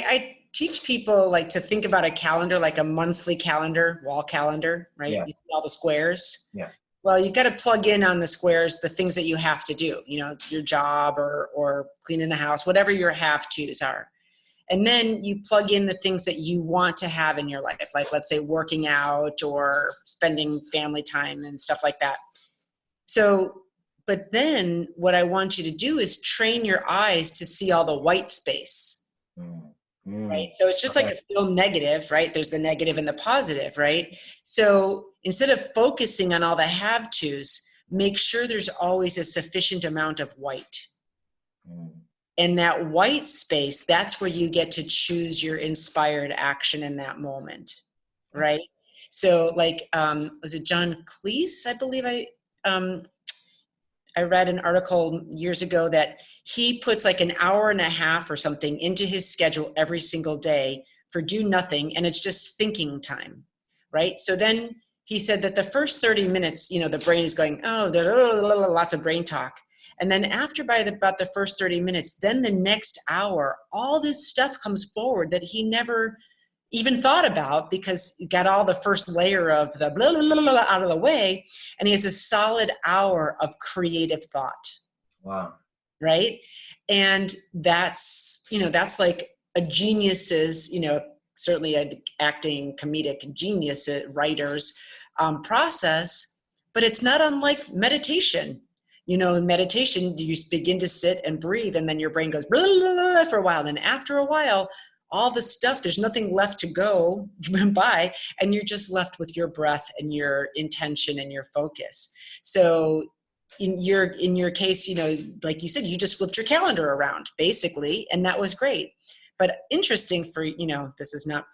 I teach people like to think about a calendar, like a monthly calendar, wall calendar, right? Yeah. You see all the squares. Yeah. Well, you've got to plug in on the squares the things that you have to do, your job or cleaning the house, whatever your have tos are. And then you plug in the things that you want to have in your life, like let's say working out or spending family time and stuff like that. So, but then what I want you to do is train your eyes to see all the white space, Mm. right? Mm. So it's just like Okay. a film negative, right? There's the negative and the positive, right? So instead of focusing on all the have tos, make sure there's always a sufficient amount of white. Mm. And that white space, that's where you get to choose your inspired action in that moment, right? So like, was it John Cleese? I believe I read an article years ago that he puts like an hour and a half or something into his schedule every single day for do nothing, and it's just thinking time, right? So then he said that the first 30 minutes, the brain is going, oh, lots of brain talk. And then after about the first 30 minutes, then the next hour, all this stuff comes forward that he never even thought about because he got all the first layer of the blah, blah, blah, blah out of the way. And he has a solid hour of creative thought, Wow. right? And that's like a genius's, certainly an acting comedic genius writer's process, but it's not unlike meditation. In meditation, you begin to sit and breathe, and then your brain goes blah, blah, blah, for a while. And after a while, all the stuff, there's nothing left to go by, and you're just left with your breath and your intention and your focus. So in your case, like you said, you just flipped your calendar around basically, and that was great. But interesting for, this is not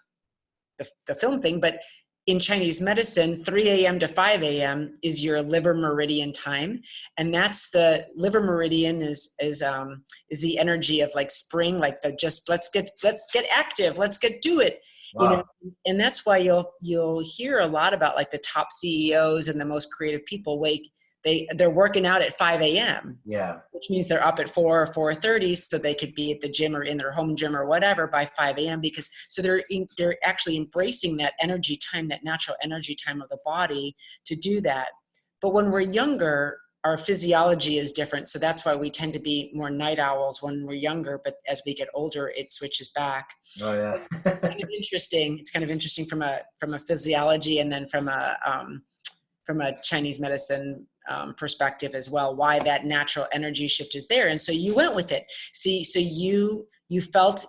the film thing, but in Chinese medicine, 3 a.m. to 5 a.m. is your liver meridian time. And that's the liver meridian is the energy of like spring, like the just let's get active, let's do it. Wow. And that's why you'll hear a lot about like the top CEOs and the most creative people they're working out at 5 a.m., Yeah. which means they're up at 4 or 4:30 so they could be at the gym or in their home gym or whatever by 5 a.m. because so they're actually embracing that energy time, that natural energy time of the body to do that. But when we're younger, our physiology is different. So that's why we tend to be more night owls when we're younger. But as we get older, it switches back. Oh yeah. It's kind of interesting. It's kind of interesting from a physiology and then from a Chinese medicine perspective as well, why that natural energy shift is there. And so you went with it. See, so you felt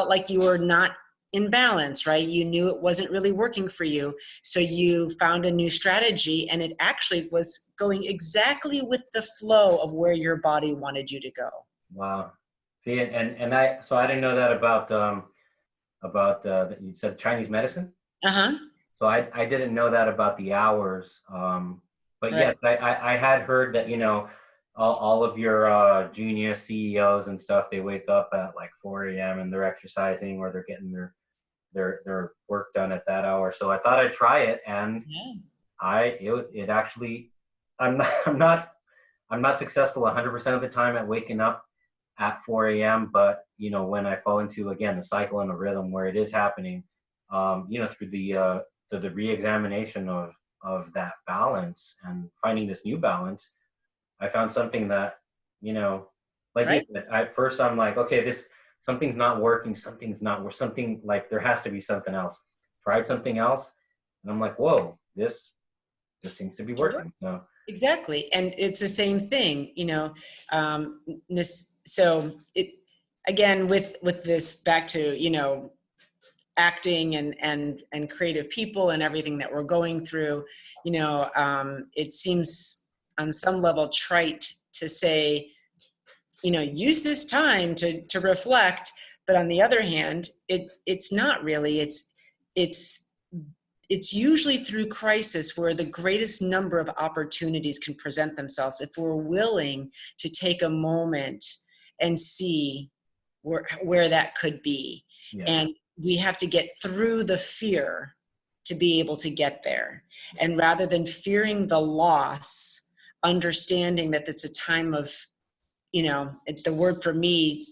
like you were not in balance, right? You knew it wasn't really working for you. So you found a new strategy, and it actually was going exactly with the flow of where your body wanted you to go. Wow. See, and I didn't know that about you said Chinese medicine. Uh-huh. So I didn't know that about the hours. But Right. yes, I had heard that, all of your junior CEOs and stuff, they wake up at like 4 a.m. and they're exercising or they're getting their work done at that hour. So I thought I'd try it, and Yeah. it actually, I'm not I'm not I'm not successful 100% of the time at waking up at 4 a.m. But when I fall into again the cycle and a rhythm where it is happening, through the re-examination of that balance and finding this new balance, I found something that, like you Right. said, at first I'm like, okay, this something's not working, something like there has to be something else. Tried something else, and I'm like, whoa, this seems to be Sure. working. So Exactly. And it's the same thing, so it, again, with this back to, acting and creative people and everything that we're going through, it seems on some level trite to say, use this time to reflect. But on the other hand, it's not really, it's it's usually through crisis where the greatest number of opportunities can present themselves if we're willing to take a moment and see where that could be. yeah, And we have to get through the fear to be able to get there. And rather than fearing the loss, understanding that it's a time of, the word for me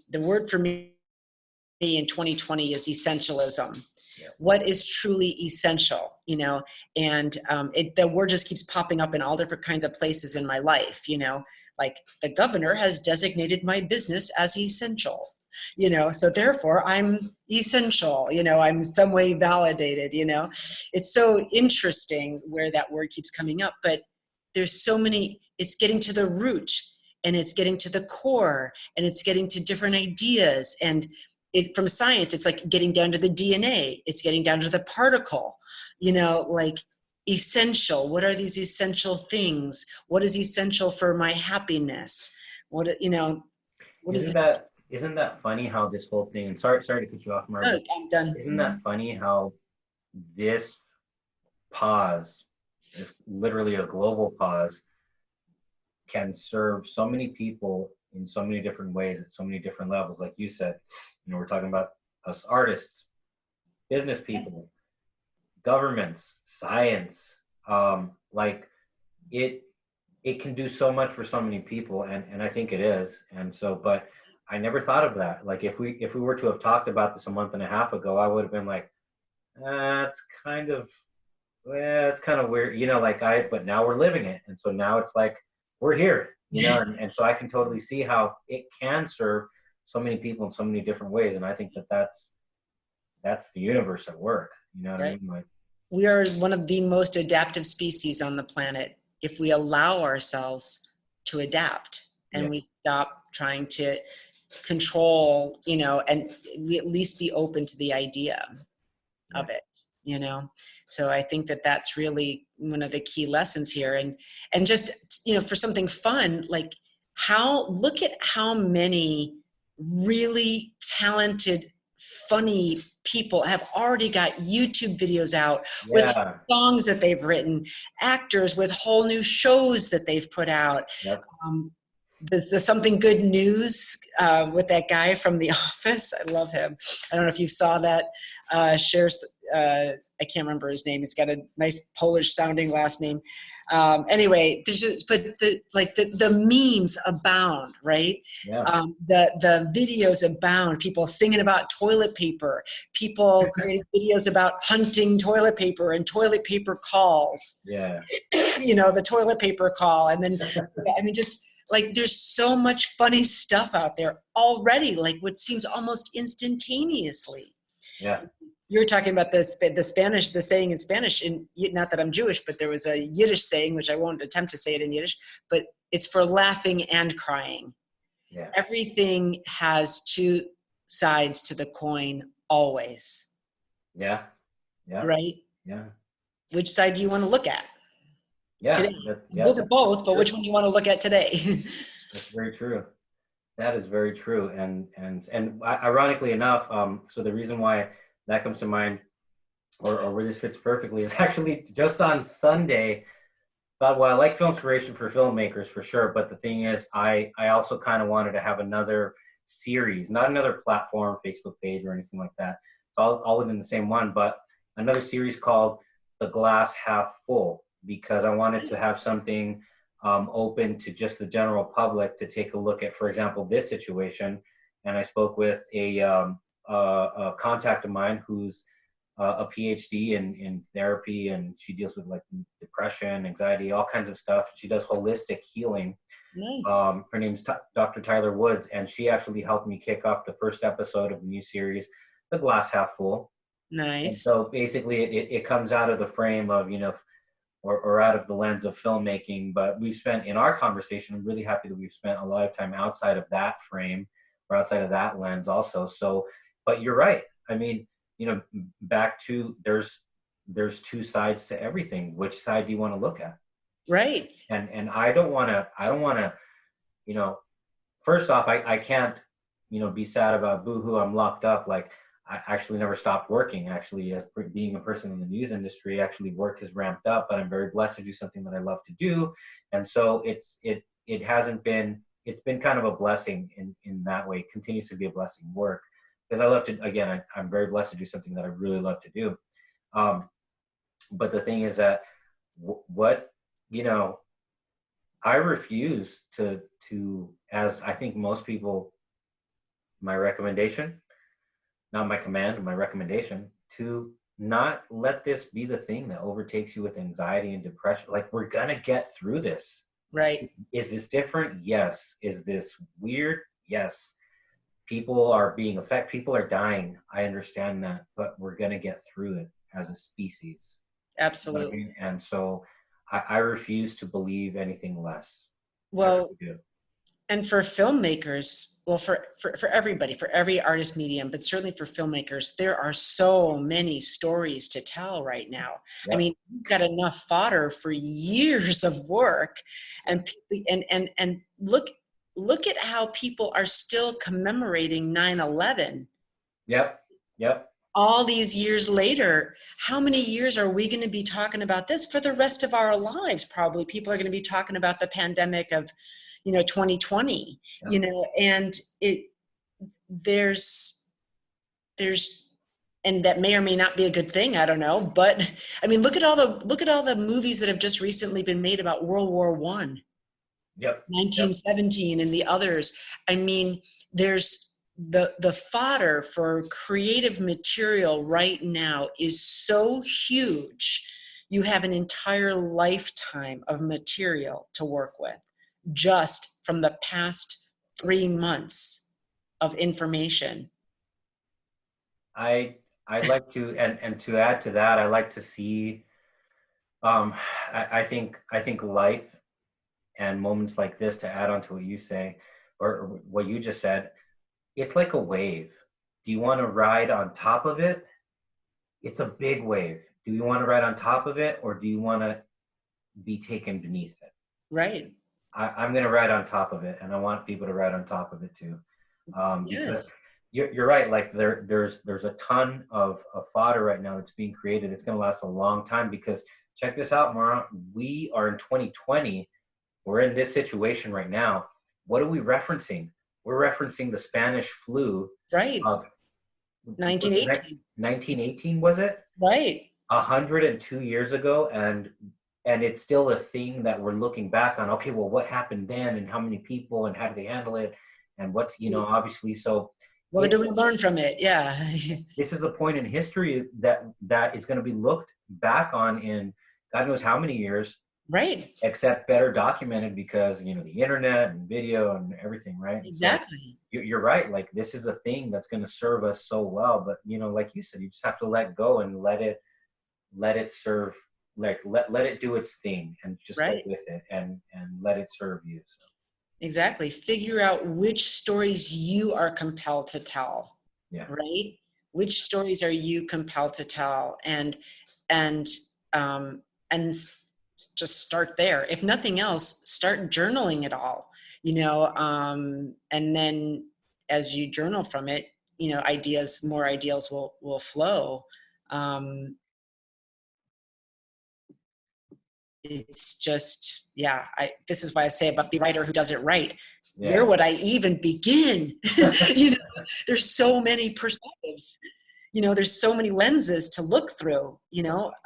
me in 2020 is essentialism. Yeah. What is truly essential, and the word just keeps popping up in all different kinds of places in my life, like the governor has designated my business as essential, so therefore I'm essential, I'm some way validated, it's so interesting where that word keeps coming up, but there's so many, it's getting to the root and it's getting to the core and it's getting to different ideas. And from science, it's like getting down to the DNA, it's getting down to the particle, like essential. What are these essential things? What is essential for my happiness? What is Isn't that funny how this whole thing, and sorry to cut you off, Mara, oh, but I'm done. isn't that funny how this pause is literally a global pause can serve so many people in so many different ways at so many different levels. Like you said, we're talking about us artists, business people, governments, science, like it can do so much for so many people, and I think it is. And so, but I never thought of that. Like if we were to have talked about this a month and a half ago, I would have been like, it's kind of weird, but now we're living it. And so now it's like, we're here, and so I can totally see how it can serve so many people in so many different ways. And I think that's the universe at work, what I mean? Like, we are one of the most adaptive species on the planet if we allow ourselves to adapt and we stop trying to control, and we at least be open to the idea of it, so I think that that's really one of the key lessons here. And just, for something fun, like look at how many really talented, funny people have already got YouTube videos out with songs that they've written, actors with whole new shows that they've put out. The Something Good News with that guy from The Office. I love him. I don't know if you saw that. Shares, I can't remember his name. He's got a nice Polish sounding last name. Anyway, the memes abound, right? The videos abound. People singing about toilet paper. People creating videos about hunting toilet paper and toilet paper calls. The toilet paper call. And then, just like there's so much funny stuff out there already, like what seems almost instantaneously. You were talking about the Spanish, the saying in Spanish, not that I'm Jewish, but there was a Yiddish saying, which I won't attempt to say it in Yiddish, but it's for laughing and crying. Everything has two sides to the coin always. Right? Which side do you want to look at? Today. Look at both, but which one do you want to look at today? That's very true. That is very true. And ironically enough, so the reason why that comes to mind, or where this fits perfectly, is actually just on Sunday. But I like film inspiration for filmmakers for sure. But the thing is, I also kind of wanted to have another series, not another platform, Facebook page or anything like that. It's all within the same one, but another series called The Glass Half Full, because I wanted to have something open to just the general public to take a look at, for example, this situation. And I spoke with a contact of mine who's a PhD in therapy, and she deals with like depression, anxiety, all kinds of stuff. She does holistic healing. Nice. Her name's Dr. Tyler Woods, and she actually helped me kick off the first episode of the new series, The Glass Half Full. Nice. And so basically it comes out of the frame of, or out of the lens of filmmaking, but we've spent, in our conversation, I'm really happy that we've spent a lot of time outside of that frame or outside of that lens also. So, but you're right. I mean, back to there's two sides to everything. Which side do you want to look at? Right. And I don't want to, first off, I can't, be sad about boohoo, I'm locked up. Like, I actually never stopped working. Actually, as being a person in the news industry, actually work has ramped up, but I'm very blessed to do something that I love to do. And so it's been kind of a blessing in that way. It continues to be a blessing, work, because I love to, again, I'm very blessed to do something that I really love to do. But the thing is that I refuse to, as I think most people, my recommendation, not my command, my recommendation, to not let this be the thing that overtakes you with anxiety and depression. Like, we're gonna get through this. Right. Is this different? Yes. Is this weird? Yes. People are being affected. People are dying. I understand that, but we're gonna get through it as a species. You know what I Absolutely. mean? And so I refuse to believe anything less. I Well, really do. and for filmmakers, well, for everybody, for every artist medium, but certainly for filmmakers, there are so many stories to tell right now. I Yep. mean, we've got enough fodder for years of work, and look at how people are still commemorating 9/11 Yep. Yep. all these years later. How many years are we going to be talking about this for the rest of our lives? Probably people are going to be talking about the pandemic of 2020, Yep. and there's and that may or may not be a good thing, I don't know, but I mean, look at all the movies that have just recently been made about World War One, Yep. Yep. 1917, and the others. I mean, there's the fodder for creative material right now is so huge. You have an entire lifetime of material to work with just from the past 3 months of information. I I'd like to, and to add to that, I like to see, um I think life and moments like this, to add on to what you say, or what you just said, it's like a wave. Do you want to ride on top of it? It's a big wave. Do you want to ride on top of it, or do you want to be taken beneath it? Right. I'm going to ride on top of it, and I want people to ride on top of it too, because Yes. you're right. Like, there's a ton of fodder right now that's being created. It's going to last a long time, because check this out, Mara. We are in 2020. We're in this situation right now. What are we referencing? We're referencing the Spanish flu Right. of, was it 1918. 1918? Was it Right. 102 years ago? And it's still a thing that we're looking back on. Okay, well, what happened then, and how many people, and how did they handle it, and what's, obviously. So What it, do we learn from it? Yeah. this is a point in history that is going to be looked back on in God knows how many years, Right. except better documented, because the internet and video and everything, right? And so Exactly. you're right. Like, this is a thing that's going to serve us so well, but like you said, you just have to let go and let it serve, like, let it do its thing, and just go Right. with it, and let it serve you. So Exactly. Figure out which stories you are compelled to tell, yeah. right? Which stories are you compelled to tell? And um and just start there. If nothing else, start journaling it all, and then as you journal from it, more ideas will flow. Um, it's just, yeah, this is why I say about the writer who does it right. Where Yeah. would I even begin? you know there's so many perspectives, there's so many lenses to look through,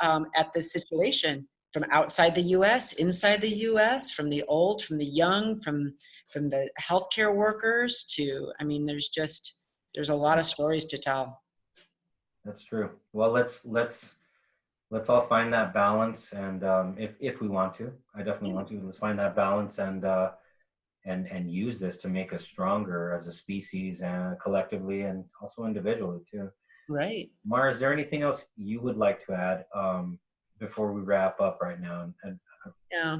at this situation, from outside the US, inside the US, from the old, from the young, from the healthcare workers to, I mean, there's a lot of stories to tell. That's true. Well, let's all find that balance, and if we want to, I definitely want to. Let's find that balance, and use this to make us stronger as a species, and collectively, and also individually too. Right. Mara, is there anything else you would like to add, before we wrap up right now? And Yeah.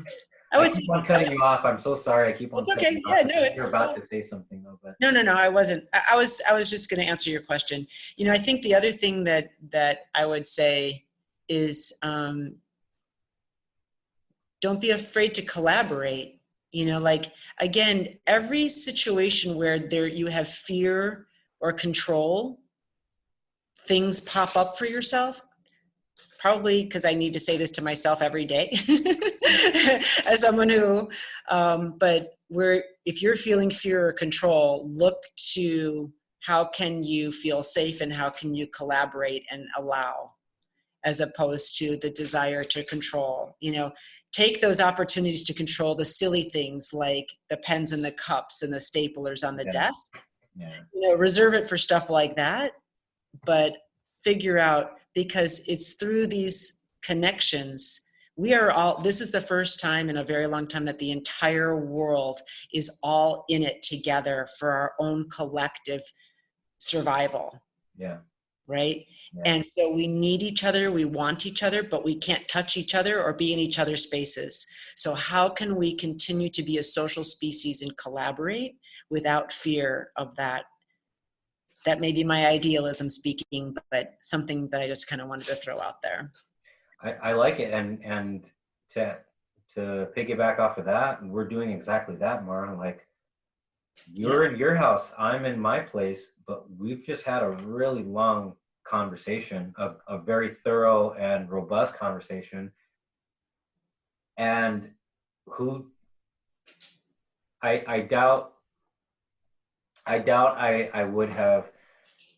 I I would say, keep on cutting you off. I'm so sorry. I keep on it's cutting okay. you off. Yeah, I no, think you're it's about all, to say something though, but no, I wasn't. I was just going to answer your question. I think the other thing that I would say is, don't be afraid to collaborate. Like, again, every situation where you have fear or control, things pop up for yourself, probably because I need to say this to myself every day as someone who, but where, if you're feeling fear or control, look to how can you feel safe and how can you collaborate and allow, as opposed to the desire to control. Take those opportunities to control the silly things like the pens and the cups and the staplers on the yeah, desk. yeah, Reserve it for stuff like that. but figure out, because it's through these connections. We are all, this is the first time in a very long time that the entire world is all in it together for our own collective survival. Yeah. Right? Yeah. And so we need each other, we want each other, but we can't touch each other or be in each other's spaces. So how can we continue to be a social species and collaborate without fear of that? That may be my idealism speaking, but something that I just kind of wanted to throw out there. I like it, and to piggyback off of that, we're doing exactly that, Mara. Like, you're in your house, I'm in my place, but we've just had a really long conversation, a very thorough and robust conversation. And who I doubt I would have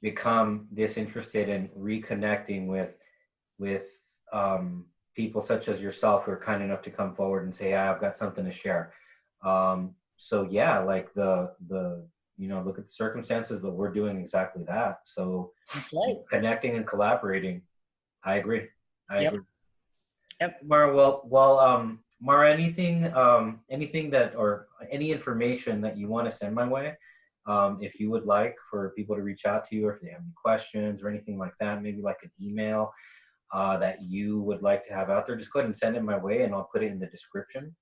become disinterested in reconnecting with people such as yourself who are kind enough to come forward and say, "Yeah, I've got something to share." So yeah, like the look at the circumstances, but we're doing exactly that. So That's right. connecting and collaborating. I agree. I Yep. agree. Yep. Mara, Mara, anything that, or any information that you want to send my way, if you would like for people to reach out to you, or if they have any questions or anything like that, maybe like an email that you would like to have out there, just go ahead and send it my way, and I'll put it in the description.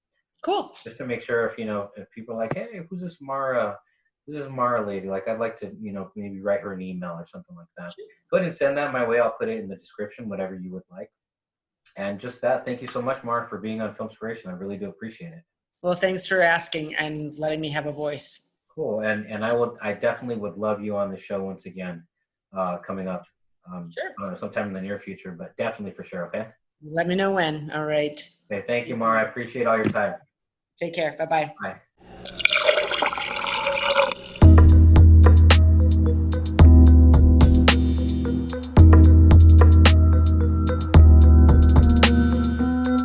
Cool. Just to make sure, if people are like, "Hey, who's this Mara? Who's this Mara lady?" Like, I'd like to, maybe write her an email or something like that. Go ahead and send that my way. I'll put it in the description, whatever you would like. And just that, thank you so much, Mara, for being on Filmspiration. I really do appreciate it. Well, thanks for asking and letting me have a voice. Cool. And I definitely would love you on the show once again, coming up. Sure. I don't know, sometime in the near future, but definitely for sure. Okay. Let me know when. All right. Okay. Thank you, Mara. I appreciate all your time. Take care. Bye-bye. Bye.